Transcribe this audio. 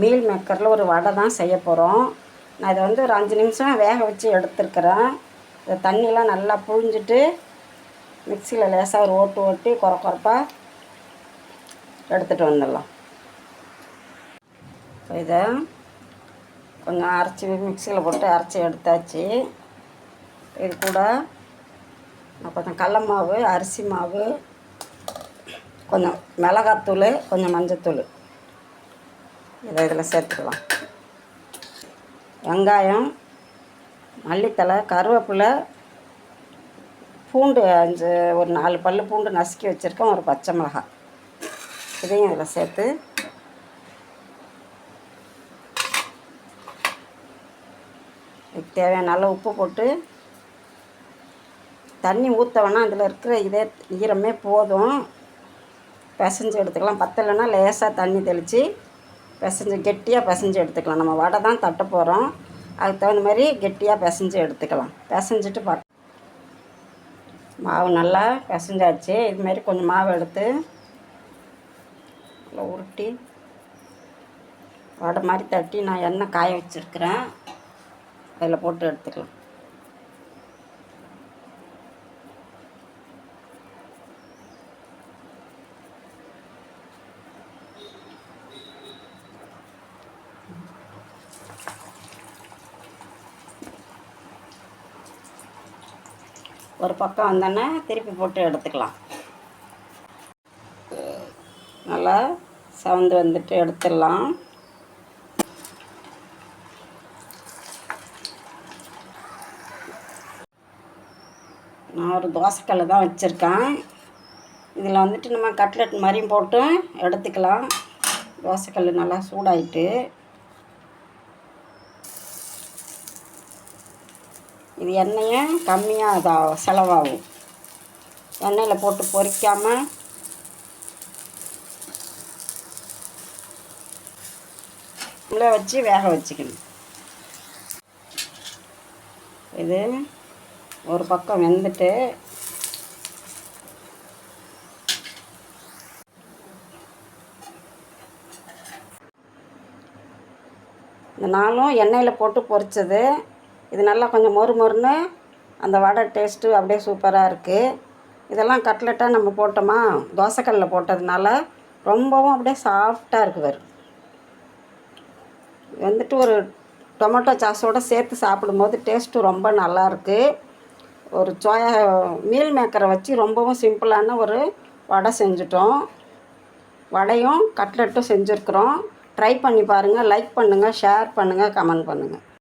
Meal மேக்கரில் ஒரு வடை தான் செய்ய போகிறோம். நான் இதை ஒரு 5 நிமிஷம் வேக வச்சு எடுத்துருக்கிறேன். இந்த தண்ணியெலாம் நல்லா புழிஞ்சிட்டு மிக்சியில் லேசாக ஒரு ஓட்டு ஓட்டி கொரப்பாக எடுத்துகிட்டு வந்துடலாம். இதை கொஞ்சம் அரைச்சி மிக்சியில் போட்டு அரைச்சி எடுத்தாச்சு. இது கூட கொஞ்சம் கடல மாவு, அரிசி மாவு, கொஞ்சம் மிளகாத்தூள், கொஞ்சம் மஞ்சத்தூள் இதில் சேர்த்துக்கலாம். வெங்காயம், மல்லித்தழை, கருவேப்பிலை, பூண்டு ஒரு 4 பல் பூண்டு நசுக்கி வச்சுருக்கேன், ஒரு பச்சை மிளகாய் இதையும் இதில் சேர்த்து இதுக்கு தேவையான அளவு உப்பு போட்டு தண்ணி ஊற்றவேன்னா அதில் இருக்கிற இதே ஈரமே போதும். பிசைஞ்சு எடுத்துக்கலாம். பத்தலைன்னா லேசாக தண்ணி தெளித்து பிசைஞ்சு கெட்டியாக பிசைஞ்சு எடுத்துக்கலாம். நம்ம வடை தான் தட்ட போகிறோம், அதுக்கு தகுந்த மாதிரி கெட்டியாக பிசைஞ்சு எடுத்துக்கலாம். பிசைஞ்சிட்டு மாவு நல்லா பிசைஞ்சாச்சு. இதுமாரி கொஞ்சம் மாவு எடுத்து நல்லா உருட்டி வடை மாதிரி தட்டி நான் எண்ணெய் காய வச்சுருக்கிறேன், அதில் போட்டு எடுத்துக்கலாம். ஒரு பக்கம் வந்தோன்னே திருப்பி போட்டு எடுத்துக்கலாம். நல்லா செவந்து வந்துட்டு எடுத்துடலாம். நான் ஒரு தோசைக்கல் தான் வச்சுருக்கேன். இதில் நம்ம கட்லெட் மாதிரியும் போட்டு எடுத்துக்கலாம். தோசைக்கல் நல்லா சூடாயிட்டு இது எண்ணெயை கம்மியாக செலவாகும். எண்ணெயில் போட்டு பொரிக்காமல் உள்ளே வச்சு வேக வச்சுக்கணும். இது ஒரு பக்கம் வெந்துட்டு இந்த நாளும் எண்ணெயில் போட்டு பொரிச்சது. இது நல்லா கொஞ்சம் மொறுன்னு அந்த வடை டேஸ்ட்டு அப்படியே சூப்பராக இருக்குது. இதெல்லாம் கட்லெட்டாக நம்ம போட்டோமா, தோசைக்கல்லில் போட்டதுனால ரொம்பவும் அப்படியே சாஃப்டாக இருக்குது. ஒரு டொமேட்டோ சாஸோடு சேர்த்து சாப்பிடும்போது டேஸ்ட்டு ரொம்ப நல்லாயிருக்கு. ஒரு மீல் மேக்கரை வச்சு ரொம்பவும் சிம்பிளான ஒரு வடை செஞ்சிட்டோம். வடையும் கட்லெட்டும் செஞ்சுருக்குறோம். ட்ரை பண்ணி பாருங்கள். லைக் பண்ணுங்கள், ஷேர் பண்ணுங்கள், கமெண்ட் பண்ணுங்கள்.